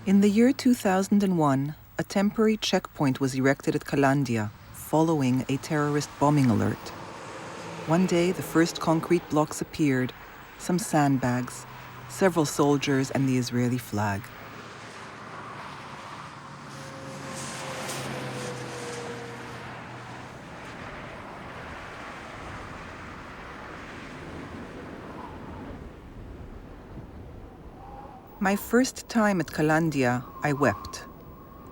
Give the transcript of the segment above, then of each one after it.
In the year 2001, a temporary checkpoint was erected at Kalandia, following a terrorist bombing alert. One day, the first concrete blocks appeared, some sandbags, several soldiers, and the Israeli flag. My first time at Kalandia, I wept.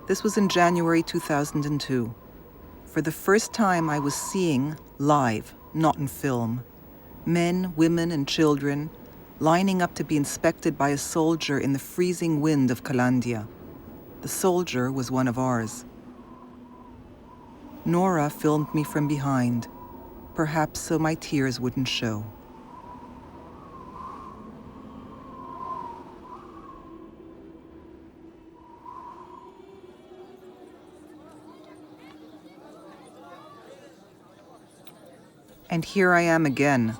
This was in January 2002. For the first time, I was seeing, live, not in film, men, women, and children lining up to be inspected by a soldier in the freezing wind of Kalandia. The soldier was one of ours. Nora filmed me from behind, perhaps so my tears wouldn't show. And here I am again.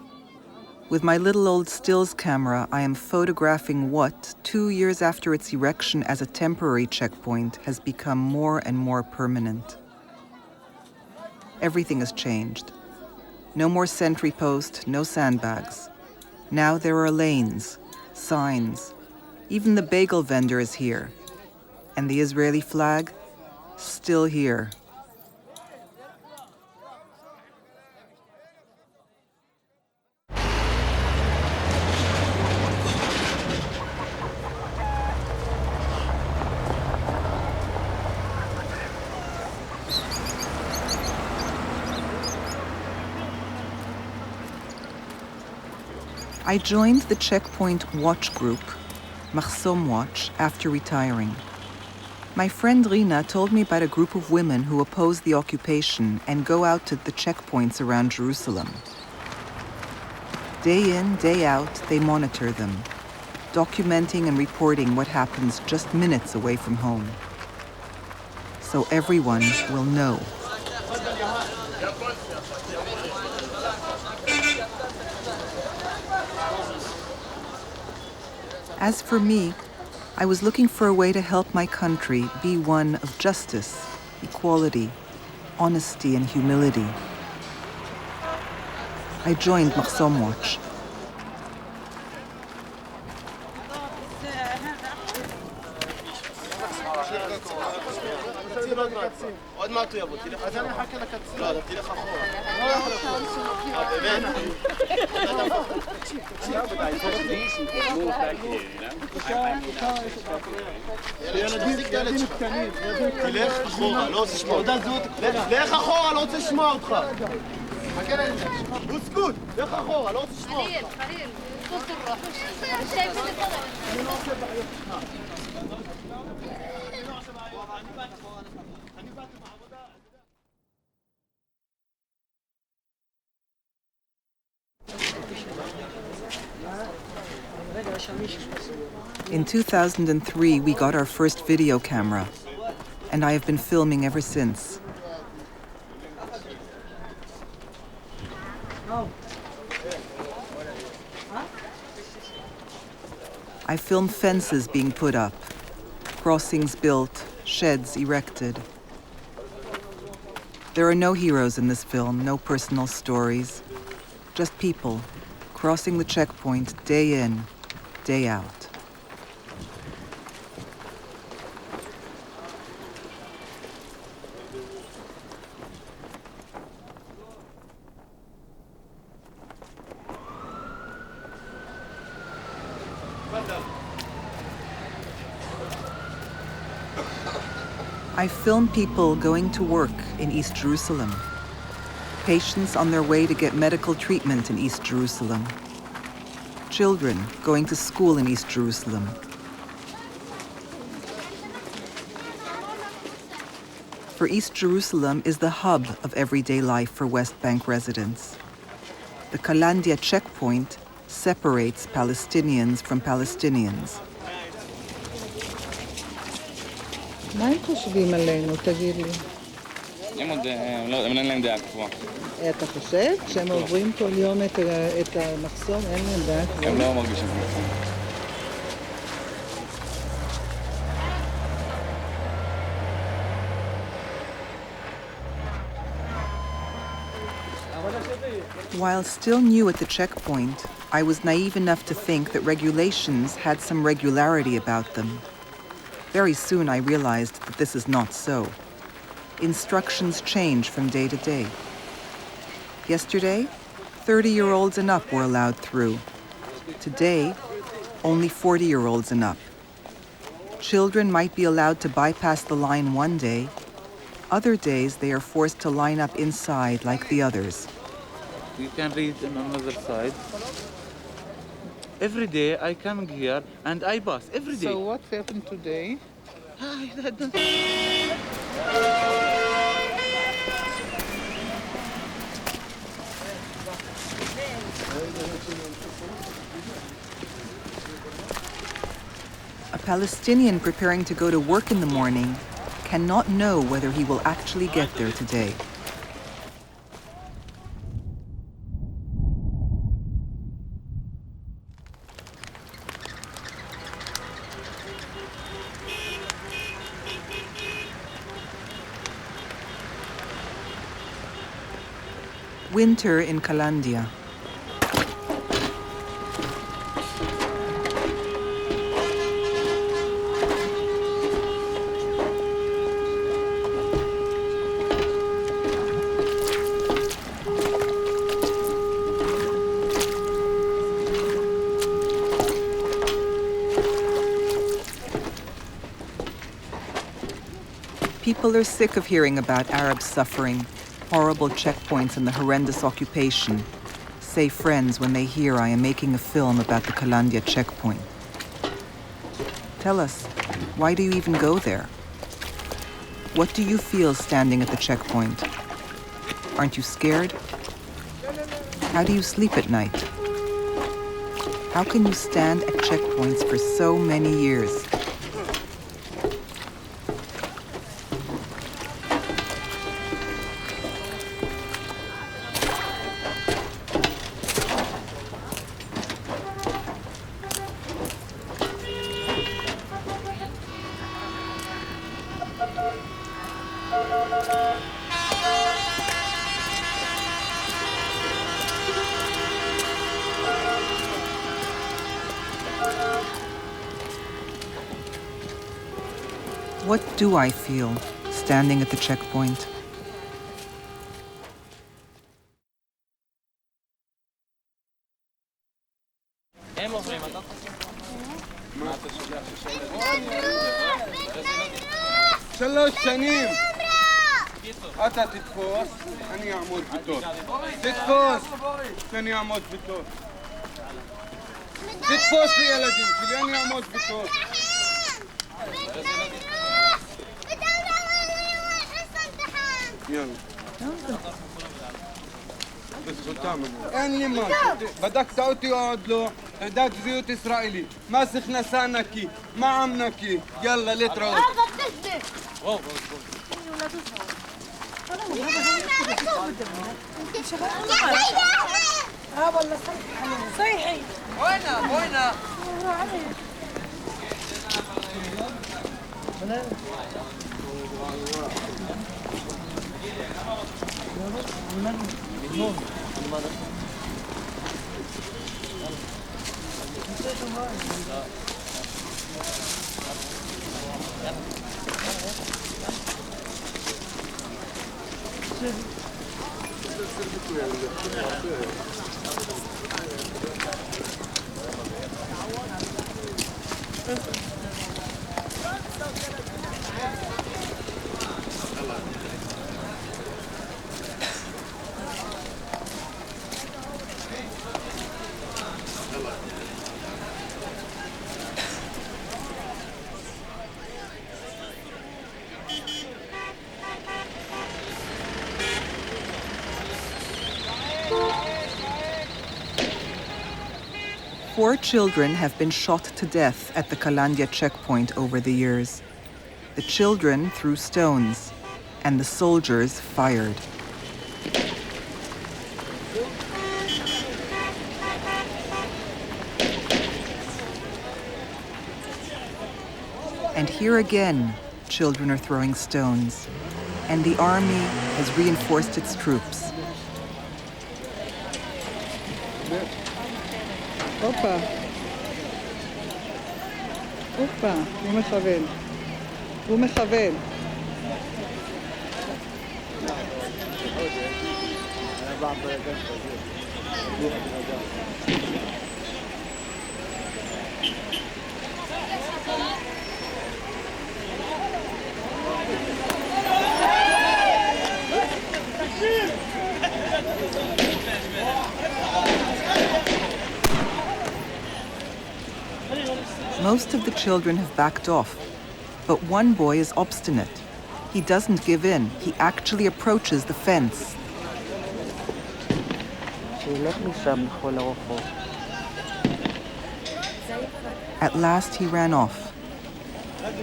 With my little old stills camera, I am photographing what, 2 years after its erection as a temporary checkpoint, has become more and more permanent. Everything has changed. No more sentry post, no sandbags. Now there are lanes, signs. Even the bagel vendor is here. And the Israeli flag? Still here. I joined the Checkpoint Watch group, MachsomWatch, after retiring. My friend Rina told me about a group of women who oppose the occupation and go out to the checkpoints around Jerusalem. Day in, day out, they monitor them, documenting and reporting what happens just minutes away from home. So everyone will know. As for me, I was looking for a way to help my country be one of justice, equality, honesty, and humility. I joined MachsomWatch. עוד מעט הוא יבוא, תלך. אז אני אחכה לקצין. לא, תלך אחורה. תלך אחורה, לא רוצה לשמוע. לך אחורה, לא רוצה לשמוע אותך. חכה להם. בוסקוט, לך אחורה, לא רוצה לשמוע אותך. חליל, In 2003, we got our first video camera, and I have been filming ever since. I filmed fences being put up, crossings built, sheds erected. There are no heroes in this film, no personal stories, just people crossing the checkpoint day in, day out. I film people going to work in East Jerusalem, patients on their way to get medical treatment in East Jerusalem, children going to school in East Jerusalem. For East Jerusalem is the hub of everyday life for West Bank residents. The Kalandia checkpoint separates Palestinians from Palestinians. מה הם חושבים עלינו, תגיד לי? הם אין להם דעה קבועה. אתה חושב? כשהם עוברים כל יום את המחסום, אין להם דעה קבועה? הם לא מרגישים ככה. While still new at the checkpoint, I was naive enough to think that regulations had some regularity about them. Very soon I realized that this is not so. Instructions change from day to day. Yesterday, 30-year-olds and up were allowed through. Today, only 40-year-olds and up. Children might be allowed to bypass the line one day. Other days, they are forced to line up inside like the others. You can read on another side. Every day I come here and I pass, every day. So what happened today? I don't... A Palestinian preparing to go to work in the morning cannot know whether he will actually get there today. Winter in Kalandia. People are sick of hearing about Arabs suffering, horrible checkpoints and the horrendous occupation, say friends when they hear I am making a film about the Kalandia checkpoint. Tell us, why do you even go there? What do you feel standing at the checkpoint? Aren't you scared? How do you sleep at night? How can you stand at checkpoints for so many years? What do I feel standing at the checkpoint? שלוש שנים אתה תתפוס, אני אעמוד בתור. תתפוס, שאני אעמוד בתור. תתפוס לי ילדים שלי, אני אעמוד בתור. יאללה. אין לי משהו. בדקת אותי או עוד לא? תעודת זהות ישראלי. מס הכנסה נקי. מע"מ נקי. יאללה, להתראות. صيحي وينه Four children have been shot to death at the Kalandia checkpoint over the years. The children threw stones, and the soldiers fired. And here again, children are throwing stones, and the army has reinforced its troops. הופה. הופה, הוא מכוון. הוא מכוון. Most of the children have backed off, but one boy is obstinate. He doesn't give in. He actually approaches the fence. At last he ran off,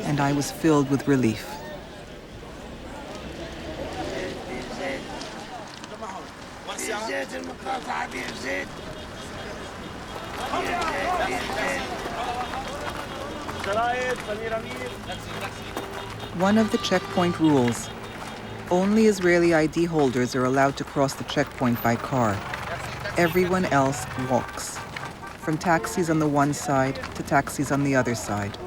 and I was filled with relief. One of the checkpoint rules. Only Israeli ID holders are allowed to cross the checkpoint by car. Everyone else walks, from taxis on the one side to taxis on the other side.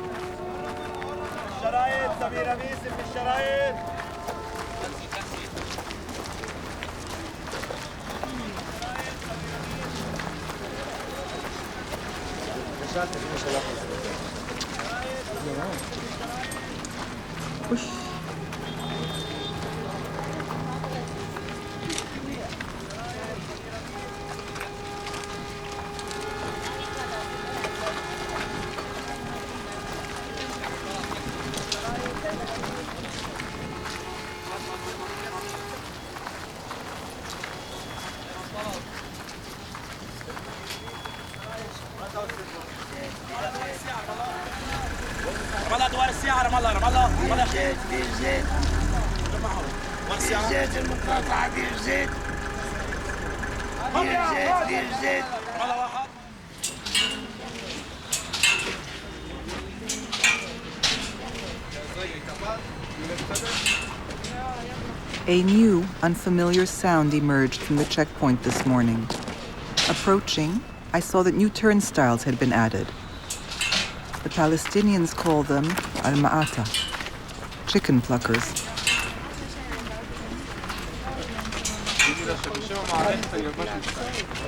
A new, unfamiliar sound emerged from the checkpoint this morning. Approaching, I saw that new turnstiles had been added. The Palestinians call them al-ma'ata, chicken pluckers.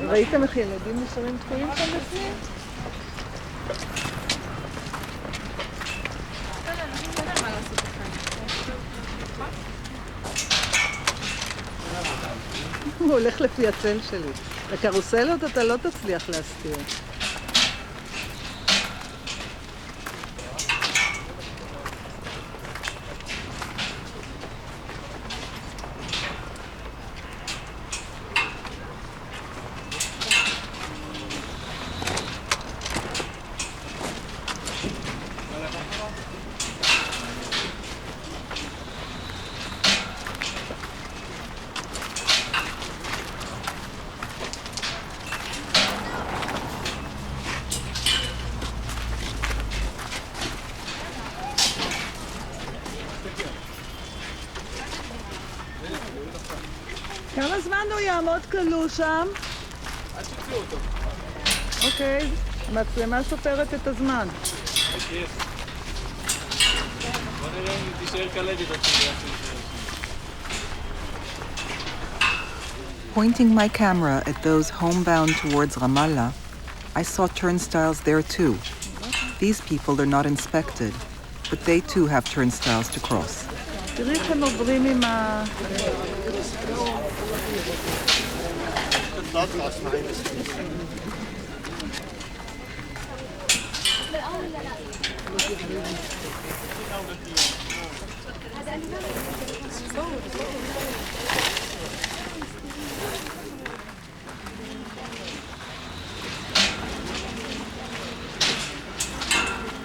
ראיתם איך ילדים נשארים תקועים שם בפנים? הוא הולך לפי הצל שלי. לקרוסלות אתה לא תצליח להסתיר. כמה זמן הוא יעמוד כלוא שם? עד שתצאו אותו. אוקיי, המצלמה סופרת את הזמן. בוא נראה אם תישאר קלטת עד שזה יעשו. Pointing my camera at those homebound towards Ramallah, I saw turnstiles there too. These people are not inspected, but they too have turnstiles to cross. תראי איך הם עוברים עם ה...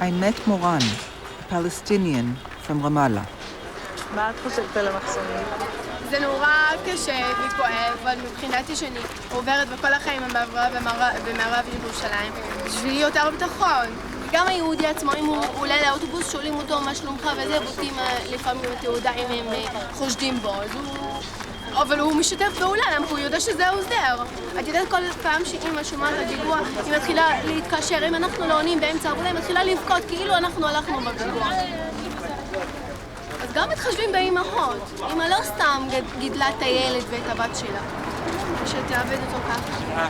I met Moran, a Palestinian from Ramallah. מה את חושבת על המחסומים? זה נורא קשה וכואב, אבל מבחינתי שאני עוברת בכל החיים המעברה במערב ירושלים בשביל יותר ביטחון. גם היהודי עצמו, אם הוא עולה לאוטובוס, שואלים אותו מה שלומך וזה, בודקים לפעמים את תעודה אם הם חושדים בו, אז אבל הוא משתף פעולה, למה הוא יודע שזה עוזר. את יודעת, כל פעם שאמא שומעת בפיגוע, היא מתחילה להתקשר, אם אנחנו לא עונים באמצע העבודה, היא מתחילה לבכות כאילו אנחנו הלכנו בפיגוע. אז גם מתחשבים באמהות. אמא לא סתם גידלה את הילד ואת הבת שלה, שתאבד אותו ככה.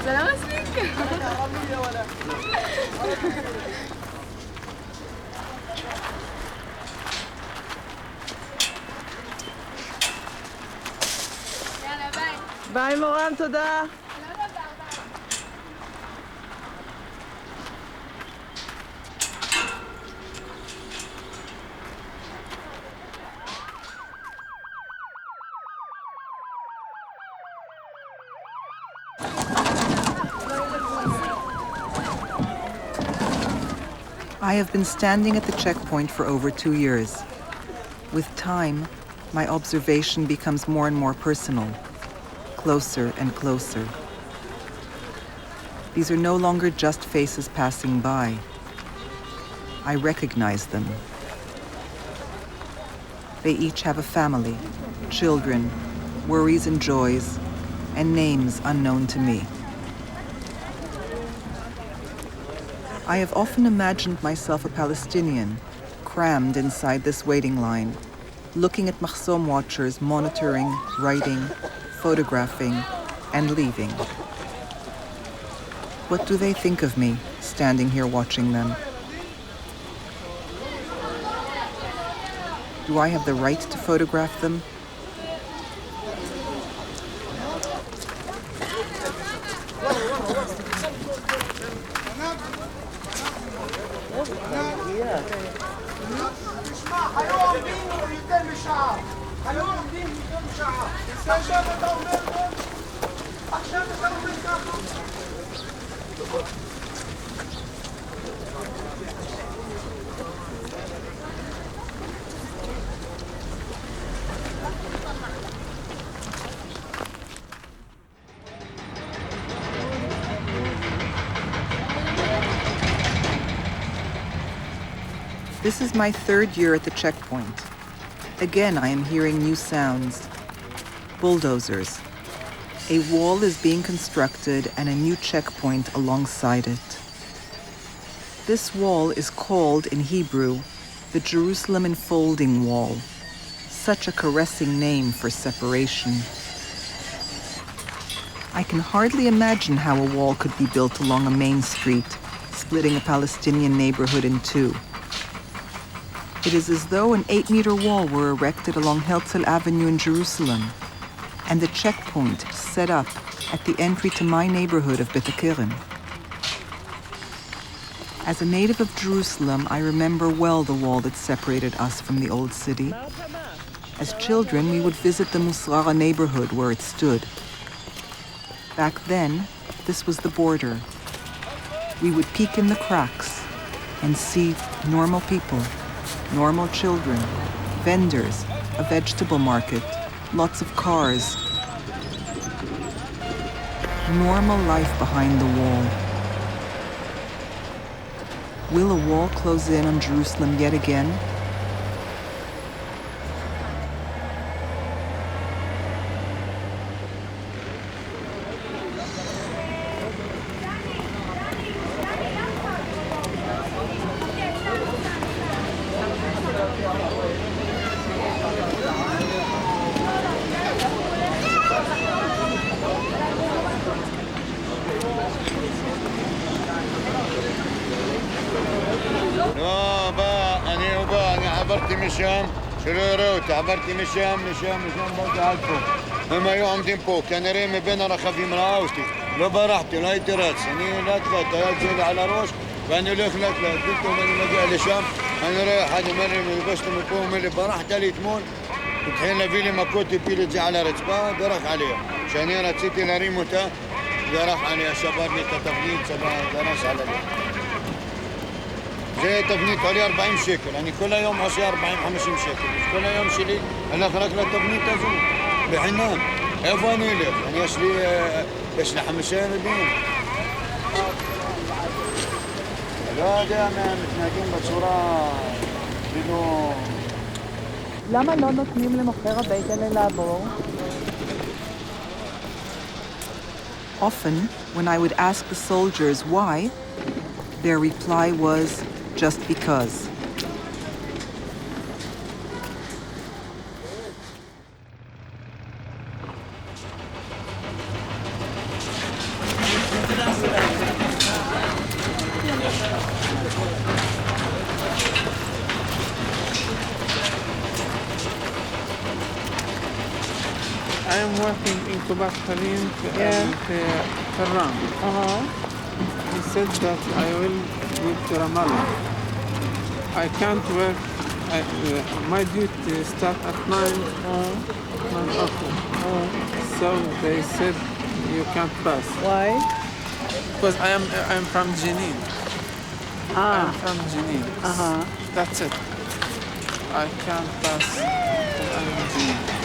זה לא מספיק. ביי מורן, תודה. I have been standing at the checkpoint for over 2 years. With time, my observation becomes more and more personal, closer and closer. These are no longer just faces passing by. I recognize them. They each have a family, children, worries and joys, and names unknown to me. I have often imagined myself a Palestinian, crammed inside this waiting line, looking at MachsomWatchers monitoring, writing, photographing, and leaving. What do they think of me, standing here watching them? Do I have the right to photograph them? This is my 3rd year at the checkpoint. Again, I am hearing new sounds. Bulldozers. A wall is being constructed and a new checkpoint alongside it. This wall is called in Hebrew the Jerusalem Enfolding Wall. Such a caressing name for separation. I can hardly imagine how a wall could be built along a main street, splitting a Palestinian neighborhood in two. It is as though an 8-meter wall were erected along Herzl Avenue in Jerusalem, and the checkpoint set up at the entry to my neighborhood of Bet Kerem. As a native of Jerusalem, I remember well the wall that separated us from the old city. As children, we would visit the Musrara neighborhood where it stood. Back then, this was the border. We would peek in the cracks and see normal people, normal children, vendors, a vegetable market, lots of cars. Normal life behind the wall. Will a wall close in on Jerusalem yet again? عبرت مشام شروروت عبرت مشام برضه عالفوق هما يعمدين فوق كان ريمي بين رخفي من عاوستي لو برحتي لا يتراتس أنا لا تلات يا زيد على روش وأنا لك لا قلت لهم أنا مجا لشام أنا رايح هذا مرة بس مقوم اللي برحت اللي تمون وتحين لفيلي ما كنت بيلي تجي على رتبة درخ عليها شانيرة تسيتي لريموتا درخ عليها شبابني تتفنيد درس على لي زي تفنيت عليه 40 شيكل يعني كل يوم عصي 40 50 شيكل كل يوم شيلي انا خرج له تفنيت تزول بحنان افاني لك يعني ايش لي 5 دين لا دائما متناقين بصوره بدون למה לא נותנים למוכר הבייגלה לעבור? Often, when I would ask the soldiers why, their reply was, just because. I am working in Kubat Khalil and Tehran. He said that I will go to Ramallah. I can't work. My duty start at 9 o'clock. So they said you can't pass. Why? Because I'm from Jenin. I'm from Jenin. That's it. I can't pass. I'm Jenin.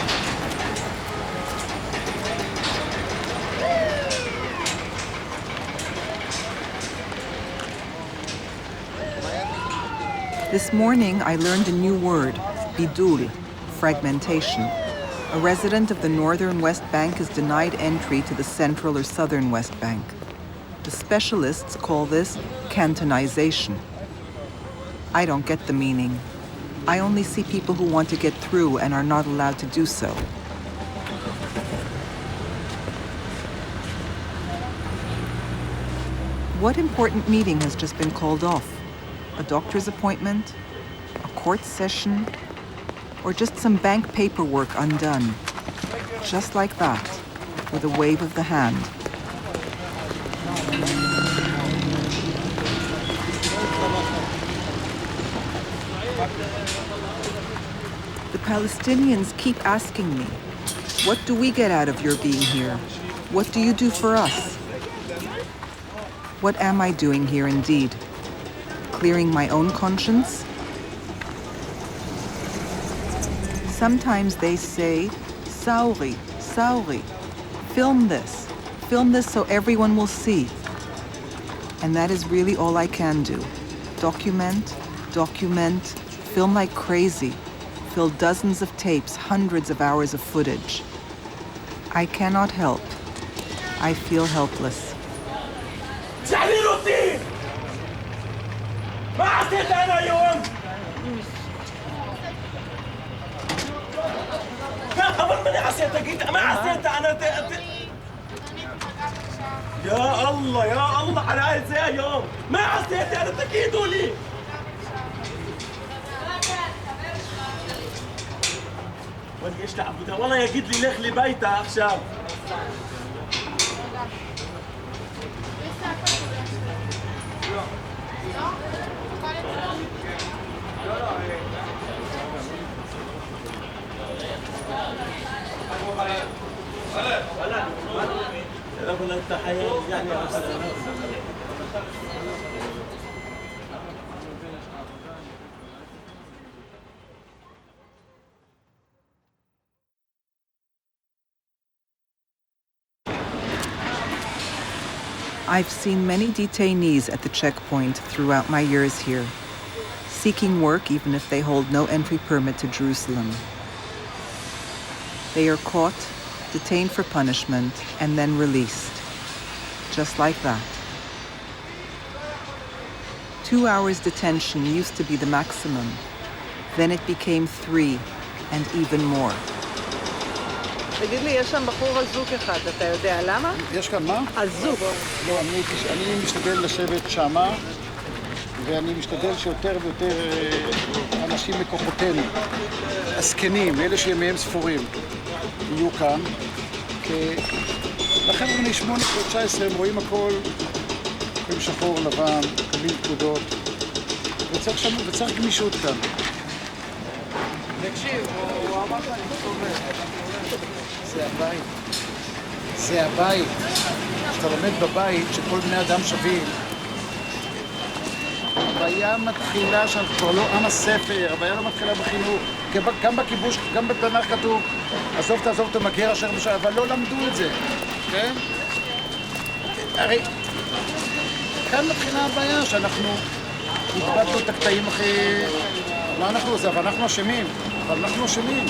This morning, I learned a new word, bidul, fragmentation. A resident of the northern West Bank is denied entry to the central or southern West Bank. The specialists call this cantonization. I don't get the meaning. I only see people who want to get through and are not allowed to do so. What important meeting has just been called off? A doctor's appointment, a court session, or just some bank paperwork undone. Just like that, with a wave of the hand. The Palestinians keep asking me, what do we get out of your being here? What do you do for us? What am I doing here indeed? Clearing my own conscience? Sometimes they say, Sauri, Sauri, film this so everyone will see. And that is really all I can do. Document, film like crazy, fill dozens of tapes, hundreds of hours of footage. I cannot help. I feel helpless. ما عصيت انا اليوم ما قبل مني عصيتك انت ما عصيت انا يا الله على هاي زي يوم ما عصيت انا تكيدوا لي وين ايش تعبدها والله يجد لي لخلي بيتها اخشاب I've seen many detainees at the checkpoint throughout my years here, seeking work even if they hold no entry permit to Jerusalem. They are caught, detained for punishment, and then released. Just like that. 2 hours detention used to be the maximum. Then it became 3, and even more. תגיד לי, יש שם בחור אזוק אחד, אתה יודע למה? יש כאן מה? אזוק. לא, אני משתדל לשבת שמה, ואני משתדל שיותר ויותר אנשים מכוחותינו, הזקנים, אלה שימיהם ספורים, יהיו כאן. לחבר'ה בני 18-19 הם רואים הכל, עם שחור לבן, מקבלים פקודות, וצריך גמישות כאן. תקשיב, הוא אמר לך אני סובל. זה הבית. זה הבית. כשאתה לומד בבית שכל בני אדם שווים, הבעיה מתחילה שם, כבר לא עם הספר, הבעיה לא מתחילה בחינוך. גם בכיבוש, גם בתנ"ך כתוב, עזוב תעזוב את המגר אשר בשעה, אבל לא למדו את זה, כן? הרי, כאן מתחילה הבעיה שאנחנו התבדנו את הקטעים הכי... לא אנחנו זה, אבל אנחנו אשמים. אבל אנחנו אשמים.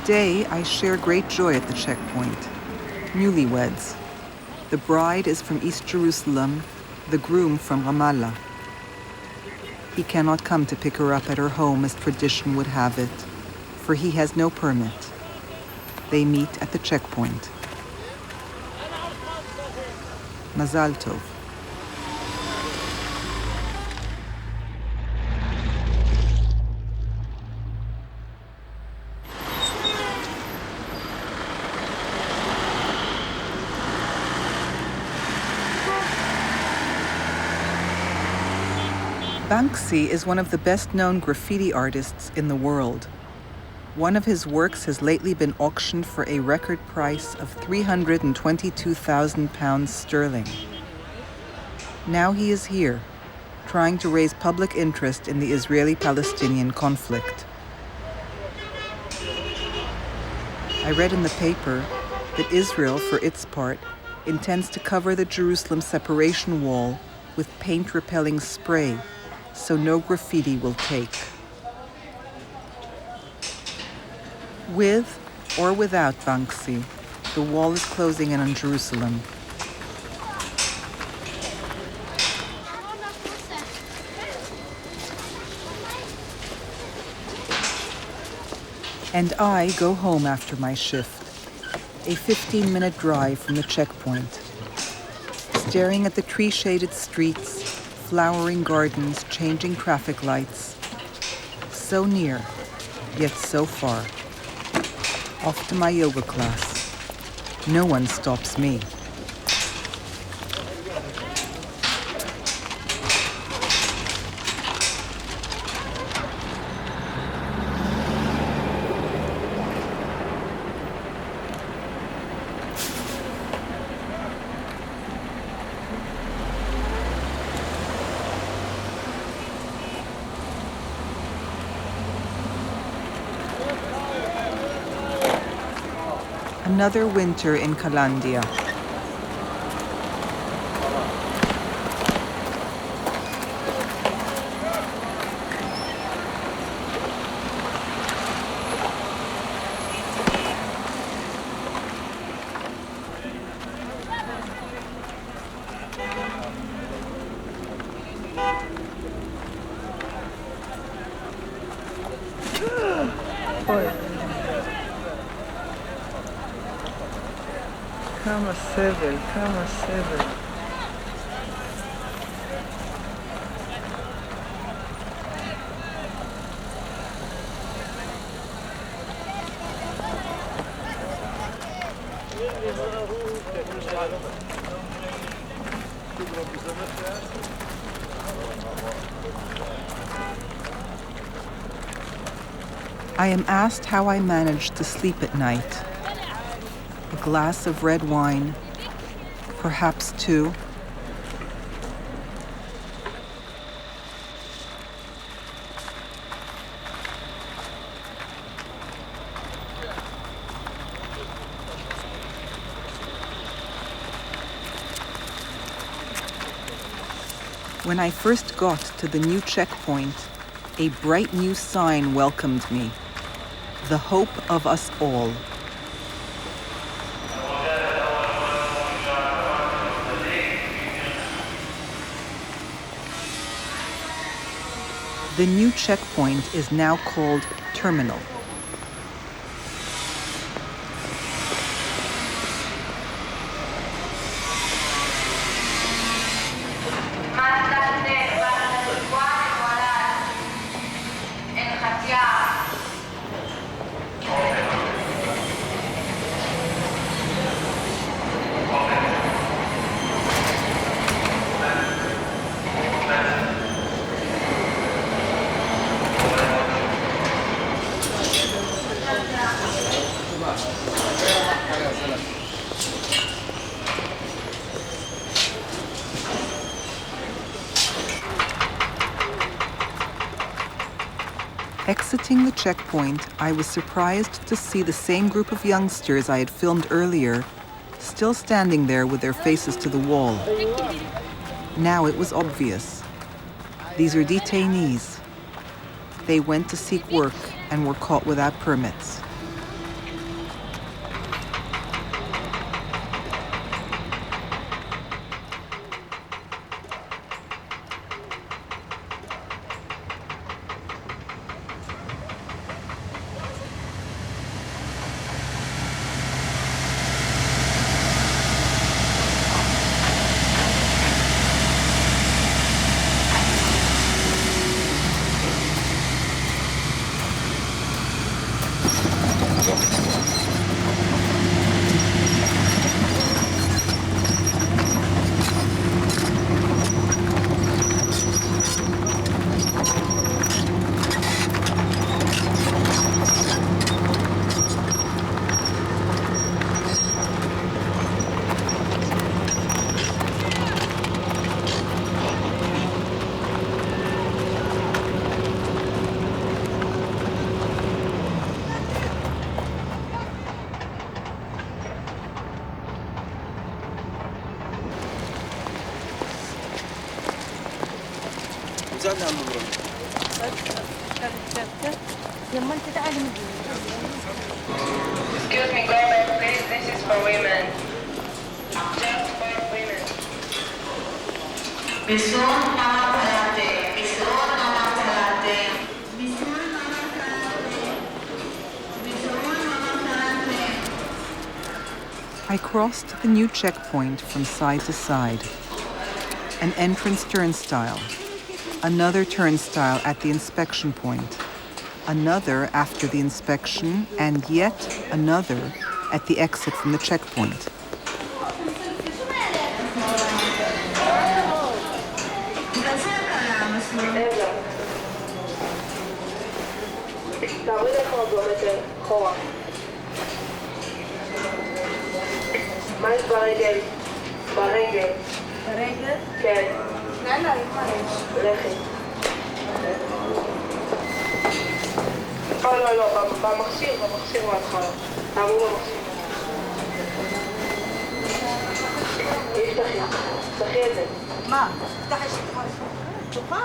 Today, I share great joy at the checkpoint. Newlyweds. The bride is from East Jerusalem, the groom from Ramallah. He cannot come to pick her up at her home as tradition would have it, for he has no permit. They meet at the checkpoint. Mazal Tov. Banksy is one of the best-known graffiti artists in the world. One of his works has lately been auctioned for a record price of £322,000 sterling. Now he is here, trying to raise public interest in the Israeli-Palestinian conflict. I read in the paper that Israel, for its part, intends to cover the Jerusalem separation wall with paint-repelling spray, so no graffiti will take. With or without Banksy, the wall is closing in on Jerusalem. And I go home after my shift, a 15-minute drive from the checkpoint, staring at the tree-shaded streets, flowering gardens, changing traffic lights. So near, yet so far. Off to my yoga class. No one stops me. Another winter in Kalandia. כמה סבל, כמה סבל. I am asked how I managed to sleep at night. A glass of red wine, perhaps two. When I first got to the new checkpoint, a bright new sign welcomed me. The hope of us all. The new checkpoint is now called Terminal. Exiting the checkpoint, I was surprised to see the same group of youngsters I had filmed earlier still standing there with their faces to the wall. Now it was obvious. These are detainees. They went to seek work and were caught without permits. Excuse me, go back, please. This is for women. Just for women. I crossed the new checkpoint from side to side. An entrance turnstile, another turnstile at the inspection point, another after the inspection, and yet another at the exit from the checkpoint. מה יש ברגל? ברגל. ברגל? כן. לכי. לא, במכשיר מההתחלה. תעברו במכשיר. תפתחי את זה. מה? תפתחי שתופה.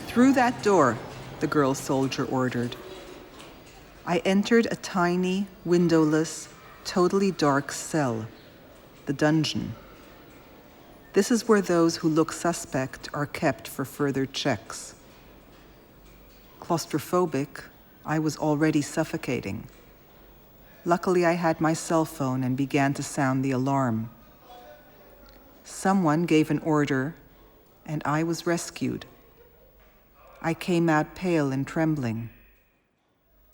Through that door, the girl soldier ordered. I entered a tiny, windowless, totally dark cell, the dungeon. This is where those who look suspect are kept for further checks. Claustrophobic, I was already suffocating. Luckily, I had my cell phone and began to sound the alarm. Someone gave an order, and I was rescued. I came out pale and trembling.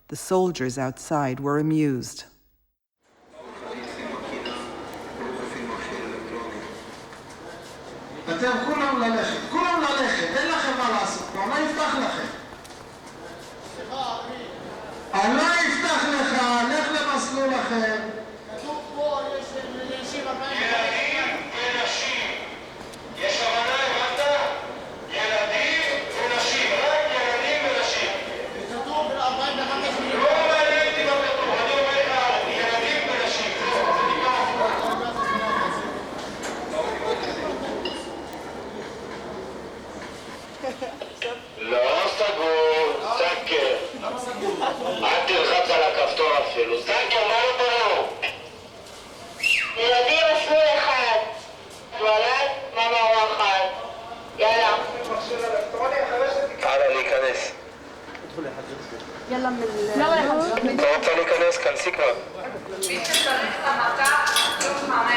The soldiers outside were amused. אתם כולם ללכת, אין לכם מה לעשות, מה יפתח לכם? אני לא יפתח לך, לך למסלול אחר. כתוב פה, יש נשים הבאים. ילדים ונשים. יש הבנה, הבנת? ילדים ונשים, רק ילדים ונשים. כתוב ב-45 מיליון. לא מעניין אותי מה כתוב, אני אומר לך, ילדים ונשים. לא סגור, סקר. אל תלחץ על הכפתור אפילו. סקר, מה לא ברור? ילדים מסלול אחד. וולד, מאמה הוא אחד. יאללה. הלאה, להיכנס. יאללה אתה רוצה להיכנס? כנסי כבר. מי שצריך למטח, שוב חמש.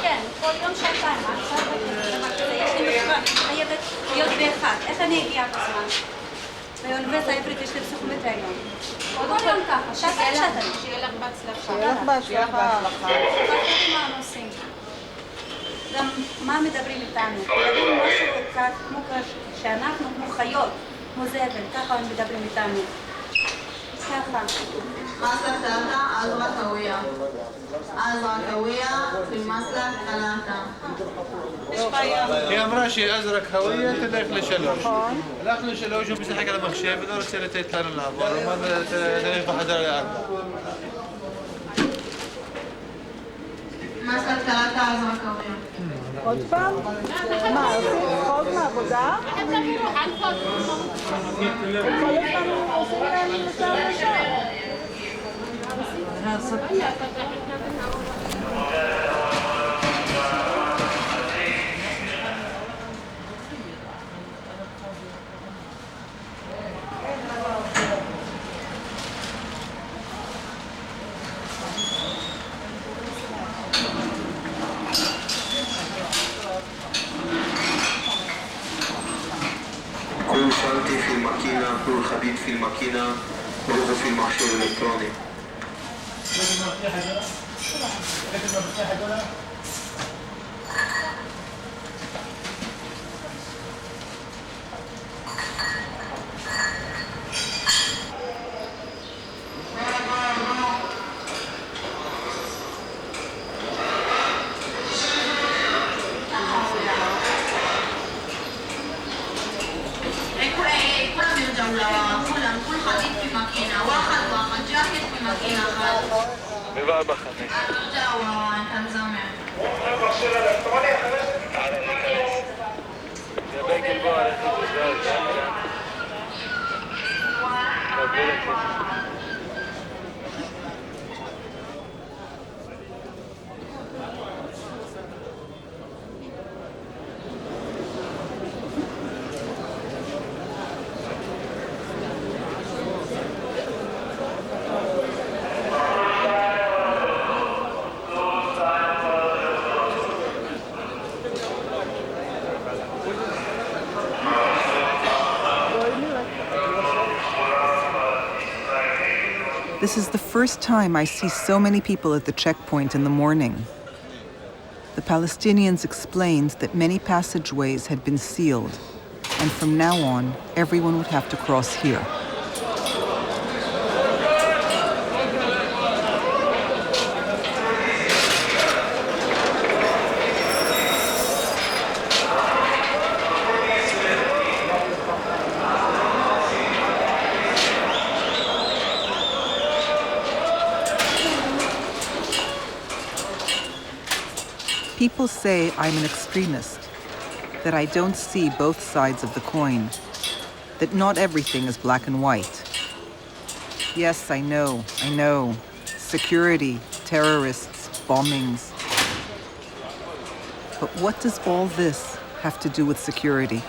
כן, כל יום שעתיים, עכשיו יש לי משוואה, חייבת להיות באחד. איך אני אגיע בזמן? באוניברסיטה העברית יש לי פסיכומטרי היום. כל יום ככה, שתן. שיהיה לך בהצלחה. שיהיה לך בהצלחה. תראי מה הם עושים. גם מה מדברים איתנו. מדברים משהו כמו שאנחנו כמו חיות, כמו זבל, ככה הם מדברים איתנו. ככה. مسلك ثلاثة عزرة قوية قوية في مسلك ثلاثة היא אמרה שעזרק הוויה תלך לשלוש. הלך לשלוש, הוא משחק על המחשב ולא רוצה לתת לנו לעבור. הוא אמר תלך בחדר לארבע. مسلك ثلاثة عزرة قوية עוד פעם? מה, עושים צחוק מהעבודה? הם כל הזמן עושים להם משא. كل شنطي في الماكينة، كل خبيب في الماكينة، روحوا في المحشر الإلكتروني. كلهم يرجعوا لورا كلهم كل خبيب في ماكينة واحد جاكيت في ماكينة أحد בבא בחמש. ترجع ورا أنت مزمع المحشر الإلكتروني يا حبيبي. تعالى نيكلاس. זה בגל בוא על This is the first time I see so many people at the checkpoint in the morning. The Palestinians explained that many passageways had been sealed, and from now on, everyone would have to cross here. People say I'm an extremist, that I don't see both sides of the coin, that not everything is black and white. Yes, I know. Security, terrorists, bombings. But what does all this have to do with security?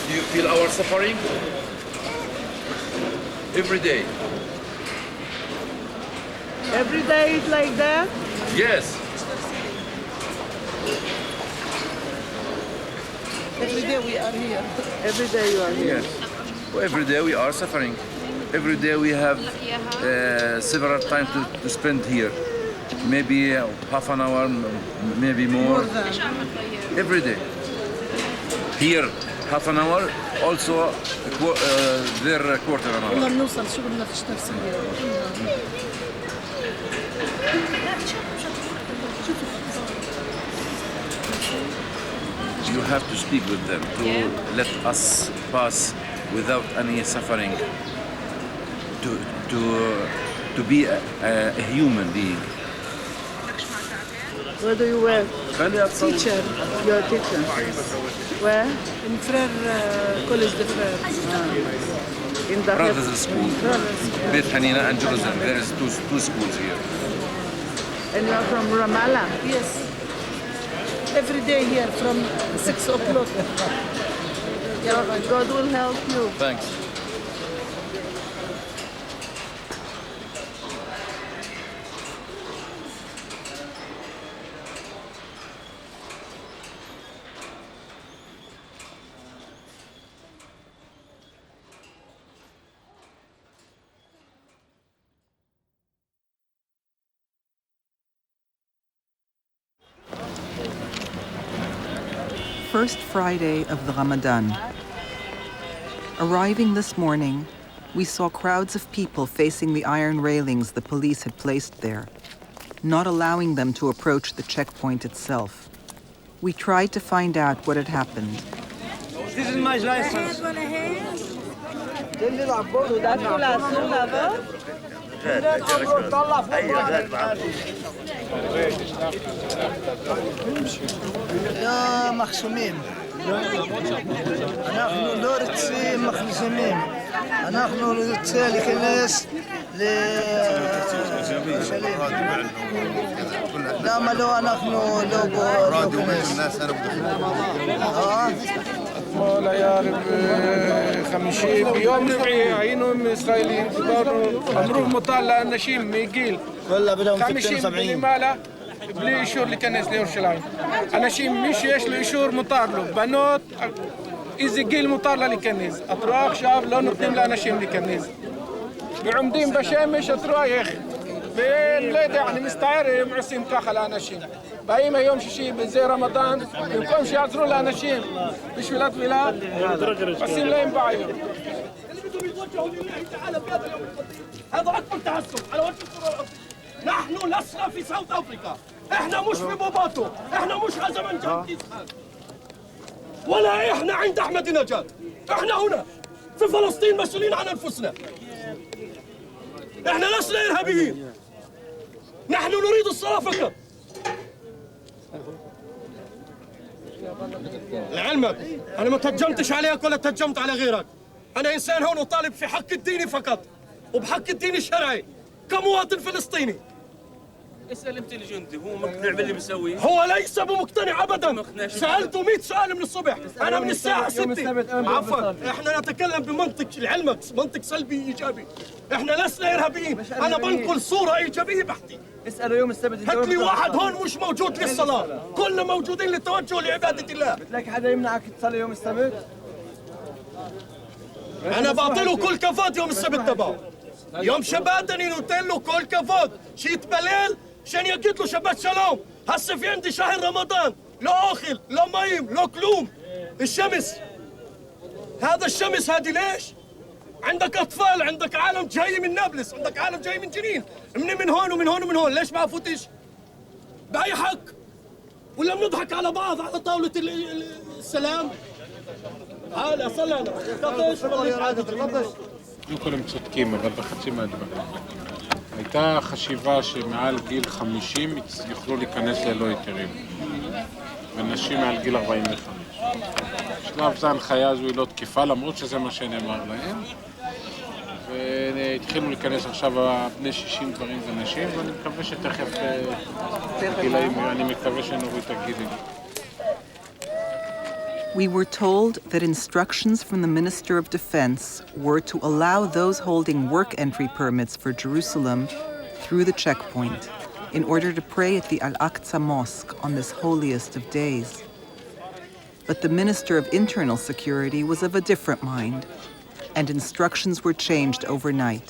Do you feel our suffering? Every day. Every day it's like that? Yes. Every day we are here. Every day you are here. Yes. Every day we are suffering. Every day we have several times to spend here. Maybe half an hour, maybe more. Every day. Here, half an hour. Also, their quarter an hour. You have to speak with them to let us pass without any suffering. To be a human being. Where do you work? Teacher. You're a teacher. Where? In Frere College de Frere. In the Brothers School. Beit Hanina and Jerusalem. There is two schools here. And you are from Ramallah? Yes. Every day here from 6 o'clock. God will help you. Thanks. first Friday of the Ramadan. Arriving this morning, we saw crowds of people facing the iron railings the police had placed there, not allowing them to approach the checkpoint itself. We tried to find out what had happened. This is my license. يا مخشومين نحن לא רוצים מחסומים, אנחנו רוצים להיכנס לשלם. למה לא אנחנו לא נכנס? אתמול היה חמישי, ביום רביעי היינו עם ישראלים, אמרו מותר לאנשים מגיל 50 ולמעלה בלי אישור להיכנס לירושלים. אנשים, מי שיש לו אישור מותר לו, בנות, איזה גיל מותר לה להיכנס. את רואה עכשיו לא נותנים לאנשים להיכנס. ועומדים בשמש, את רואה איך. ולא יודע, אני מסתער, הם עושים ככה לאנשים. באים היום שישי בזה רמדאן, במקום שיעזרו לאנשים בשביל התפילה, עושים להם בעיות. هذا أكبر تعسف على وجه الكرة الأرضية. نحن لسنا في ساوث أفريقيا، إحنا مش في بوباتو، إحنا مش هزمن جنكيز خان، ولا إحنا عند أحمد نجاد، إحنا هنا في فلسطين مسؤولين عن أنفسنا. إحنا لسنا إرهابيين، نحن نريد الصلاة فقط. لعلمك أنا ما تهجمتش عليك ولا تهجمت على غيرك، أنا إنسان هون وطالب في حق الديني فقط وبحق الدين الشرعي كمواطن فلسطيني. اسأل انت الجندي هو مقتنع باللي بيسويه؟ هو ليس بمقتنع ابدا، سألته 100 سؤال من الصبح، انا من الساعة 6. عفوا، احنا نتكلم بمنطق لعلمك، منطق سلبي ايجابي. احنا لسنا ارهابيين، انا بنقل صورة ايجابية بحتي. اسأله يوم السبت. هات لي واحد هون مش موجود للصلاة، كلنا موجودين للتوجه لعبادة الله. بتلاقي حدا يمنعك تصلي يوم السبت؟ انا بعطيله كل كفاض يوم السبت تبعه. يوم شبات اني نوتن له كل كفاض، شيتبلل عشان يجد له شبات شلوم. هسه في عندي شهر رمضان، لا اكل، لا ميم، لا كلوم. الشمس، هذا الشمس هذه ليش؟ عندك اطفال، عندك عالم جاي من نابلس، عندك عالم جاي من جنين، من هون ومن هون ومن هون، ليش ما فوتش؟ بأي حق؟ ولا بنضحك على بعض على طاولة السلام؟ هلا صلى انا קודם כל הם צודקים, אבל בחצי מהדברים. הייתה חשיבה שמעל גיל 50 יוכלו להיכנס ללא היתרים, ונשים מעל גיל 45. בשלב זה ההנחיה הזו היא לא תקפה, למרות שזה מה שנאמר להם. והתחילו להיכנס עכשיו בני 60 דברים זה נשים, ואני מקווה שתכף גילאים, אני מקווה שנוריד את הגילים. We were told that instructions from the Minister of Defense were to allow those holding work entry permits for Jerusalem through the checkpoint in order to pray at the Al-Aqsa Mosque on this holiest of days. But the Minister of Internal Security was of a different mind, and instructions were changed overnight.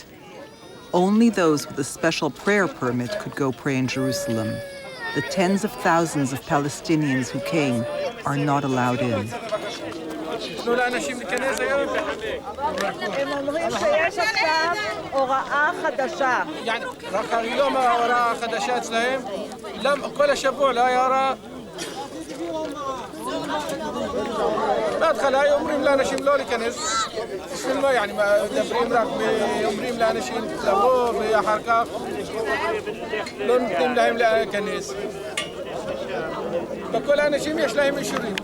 Only those with a special prayer permit could go pray in Jerusalem. The tens of thousands of Palestinians who came are not allowed in. הם אומרים שיש עכשיו הוראה חדשה. רק היום ההוראה החדשה אצלהם, כל השבוע לא היה הוראה. בהתחלה אומרים לאנשים לא להיכנס. בשביל מה, מדברים רק אומרים לאנשים לבוא ואחר כך לא נותנים להם להיכנס. וכל האנשים יש להם אישורים.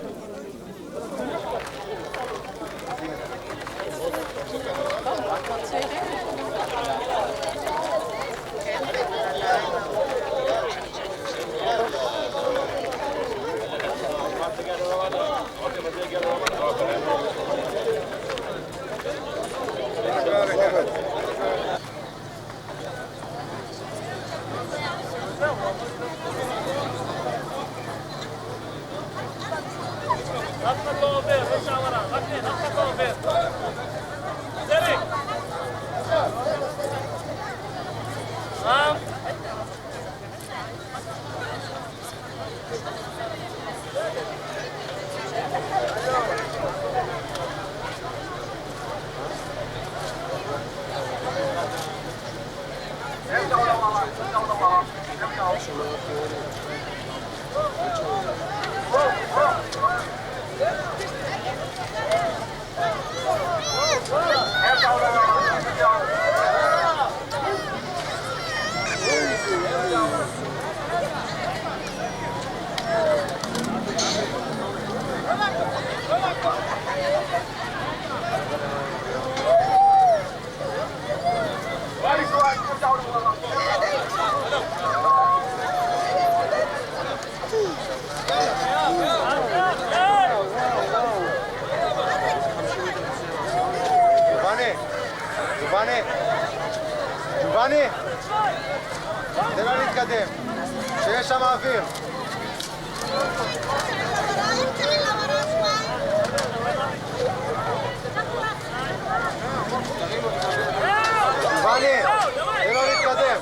ג'ובאני, תן לה להתקדם, שיש שם אוויר. ג'ובאני, תן לה להתקדם.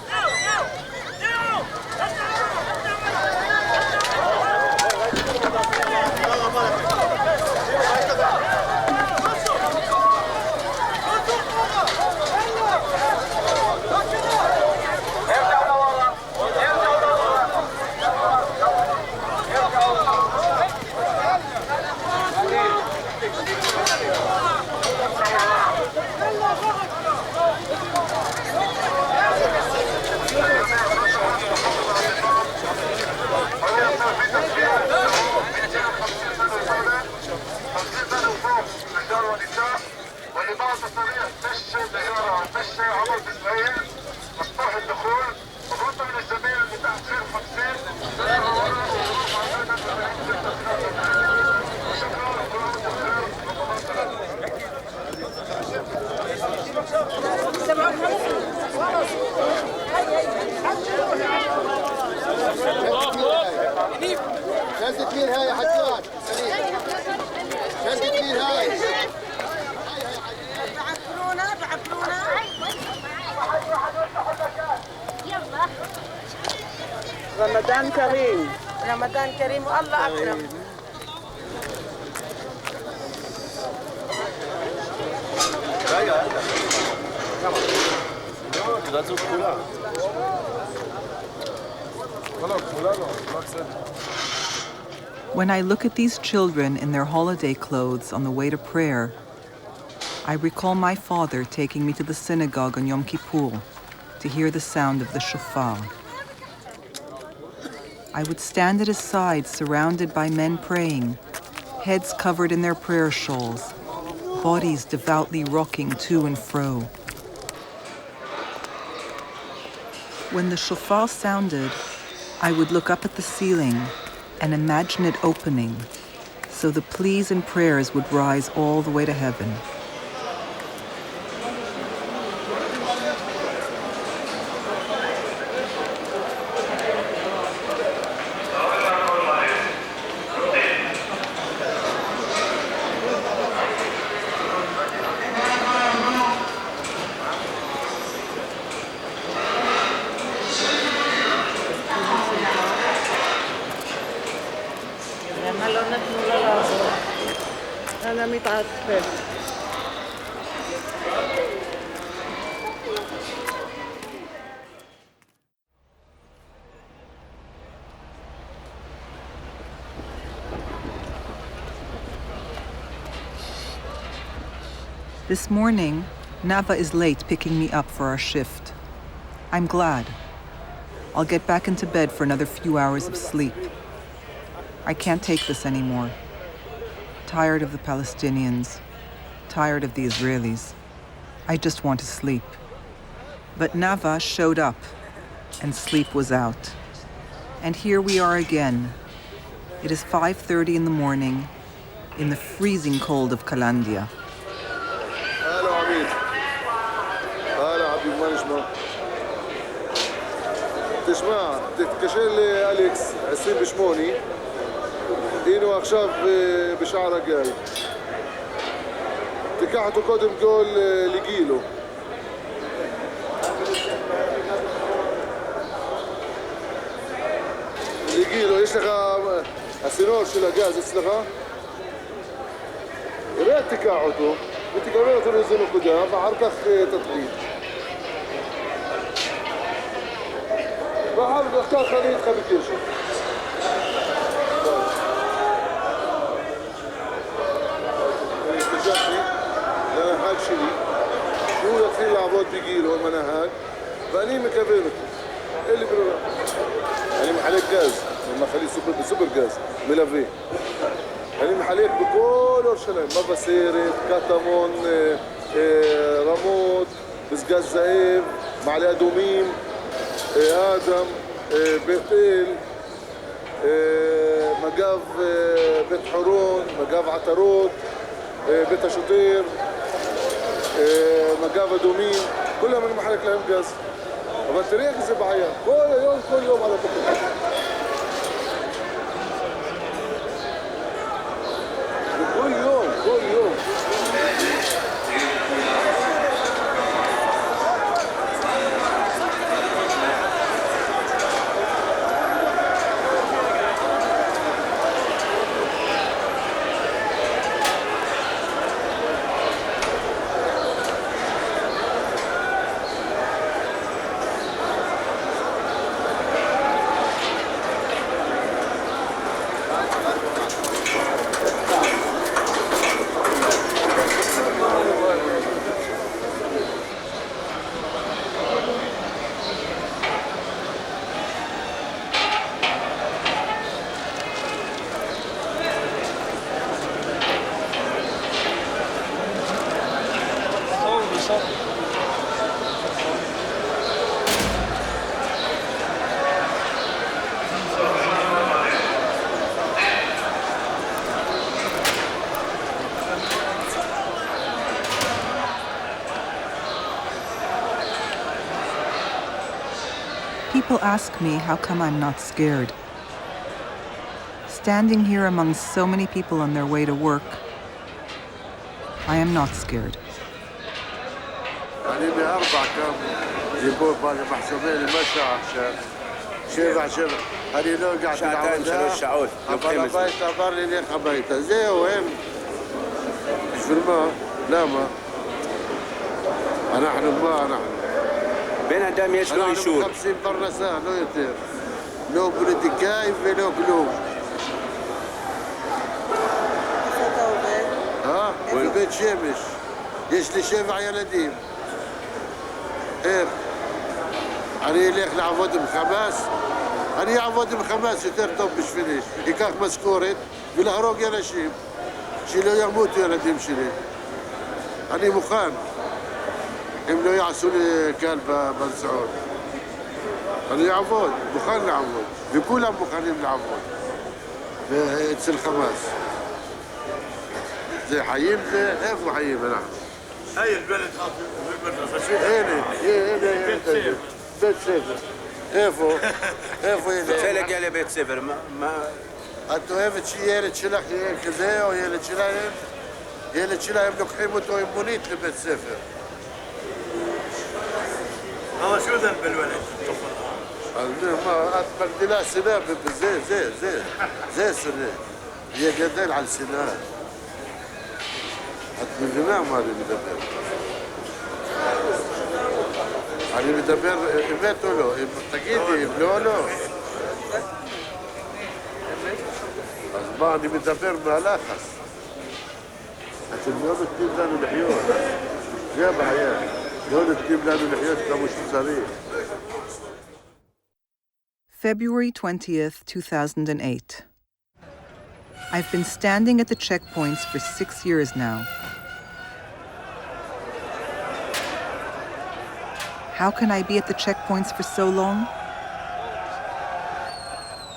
شدت مين هاي يا حجاج؟ شدت مين هاي؟ بعبرونا يلا رمضان كريم رمضان كريم والله أكرم When I look at these children in their holiday clothes on the way to prayer, I recall my father taking me to the synagogue on Yom Kippur to hear the sound of the shofar. I would stand at his side surrounded by men praying, heads covered in their prayer shawls, bodies devoutly rocking to and fro. When the shofar sounded, I would look up at the ceiling and imagine it opening, so the pleas and prayers would rise all the way to heaven. أنا متعصبة This morning, Nava is late picking me up for our shift. I'm glad. I'll get back into bed for another few hours of sleep. I can't take this anymore. Tired of the Palestinians, tired of the Israelis. I just want to sleep. But Nava showed up, and sleep was out. And here we are again. It is 5:30 in the morning, in the freezing cold of Kalandia. هلا عميد. هلا حبيبي ما نسمع. تسمع تتكشر لي أليكس 20 إنه أخشاب بشعر قال تكحته قدم قول لقيله إيش لك السنور شو لقاز إسلها ريت تكحته بتكمله تنزله قدام فحركة تطبيق بحاول أختار خليط خبيكيشن מתחיל לעבוד בגילו עם הנהג, ואני מכוון אותו. אין לי ברירה. אני מחלק גז, אני מחלק בסופר גז, מלווה. אני מחלק בכל ירושלים, מבשרת, קטמון, רמות, פסגת זאב, מעלה אדומים, אדם, בית אל, מג"ב בית חורון, מג"ב עטרות, בית השוטר, מג"ב אדומים, כולם אני מחלק להם גז. אבל תראה איך זה בעיה, כל יום על הבוקר. כל יום. People ask me how come I'm not scared. Standing here among so many people on their way to work, I am not scared. אני מארבע קם, גיבור בא למחסומי למשע עכשיו, שבע. אני לא הגעתי לעבודה, אבל הבית עבר לי לך הביתה. זהו, הם. בשביל מה? למה? אנחנו. בן אדם יש לו אישור. אנחנו מחפשים פרנסה, לא יותר. לא פוליטיקאי ולא כלום. איפה אתה עובד? בבית שמש. יש לי 7 ילדים. איך? אני אלך לעבוד עם חמאס? אני אעבוד עם חמאס יותר טוב בשבילי. אקח משכורת ולהרוג אנשים. שלא ימותו ילדים שלי. אני מוכן. הם לא יעשו לי קל בנסיעות. אני אעבוד, מוכן לעבוד, וכולם מוכנים לעבוד אצל חמאס. זה חיים זה? איפה חיים אנחנו? היי, البلد بالمدرسة. הנה, בית ספר. איפה? איפה הנה? רוצה להגיע לבית ספר, מה? את אוהבת שילד שלך יהיה כזה או ילד שלהם? ילד שלהם לוקחים אותו עם מונית לבית ספר. شو ذنب الولد؟ את מגדילה שנאה זה שנאה. יהיה גדל על שנאה. את מבינה מה אני מדבר? אני מדבר אמת או לא? תגידי, אם לא. אז מה, אני מדבר מהלחץ. אתם לא נותנים לנו לחיות. זה הבעיה. February 20th, 2008. I've been standing at the checkpoints for 6 years now. How can I be at the checkpoints for so long?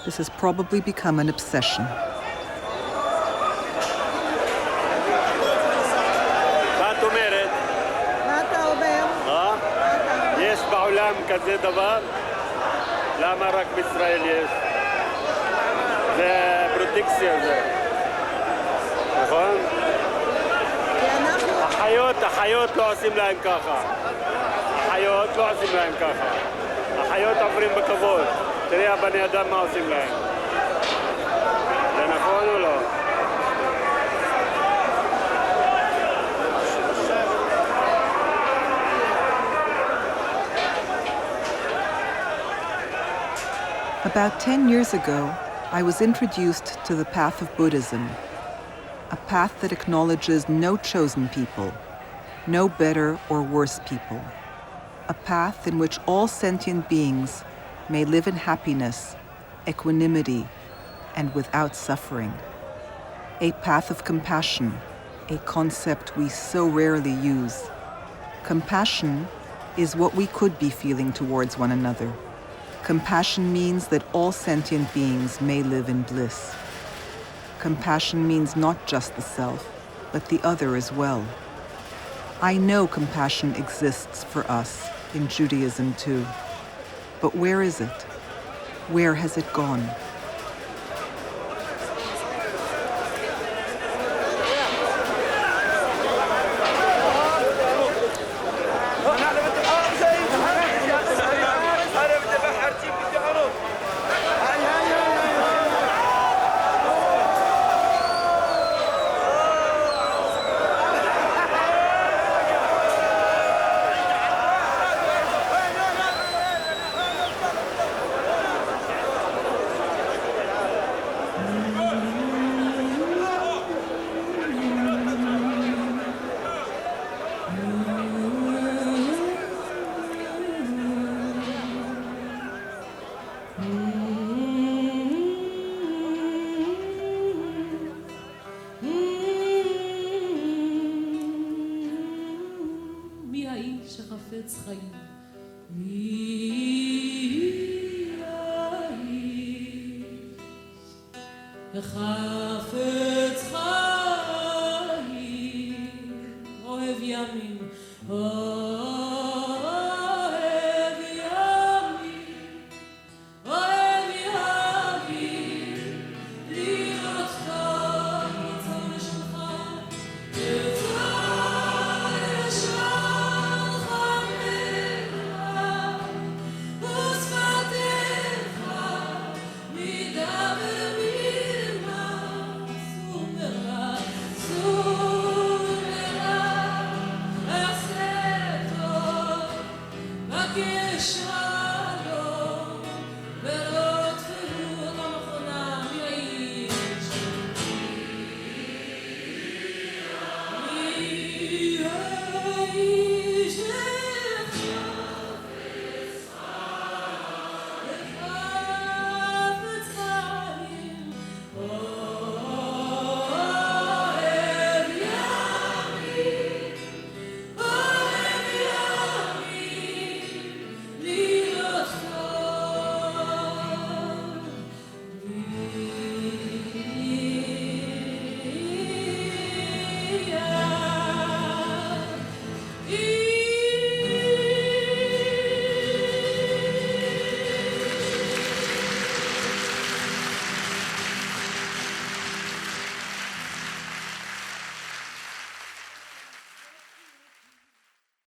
This has probably become an obsession. יש בעולם כזה דבר? למה רק בישראל יש? זה פרוטקציה זה. נכון? החיות לא עושים להם ככה. החיות לא עושים להם ככה. החיות עוברים בכבוד. תראה הבני אדם מה עושים להם. זה נכון או לא? About 10 years ago, I was introduced to the path of Buddhism, a path that acknowledges no chosen people, No better or worse people. A path in which all sentient beings may live in happiness, equanimity, and without suffering. A path of compassion, a concept we so rarely use. Compassion is what we could be feeling towards one another. Compassion means that all sentient beings may live in bliss. Compassion means not just the self, but the other as well. I know compassion exists for us in Judaism too. But where is it? Where has it gone? וחפץ חיים, אוהב ימים,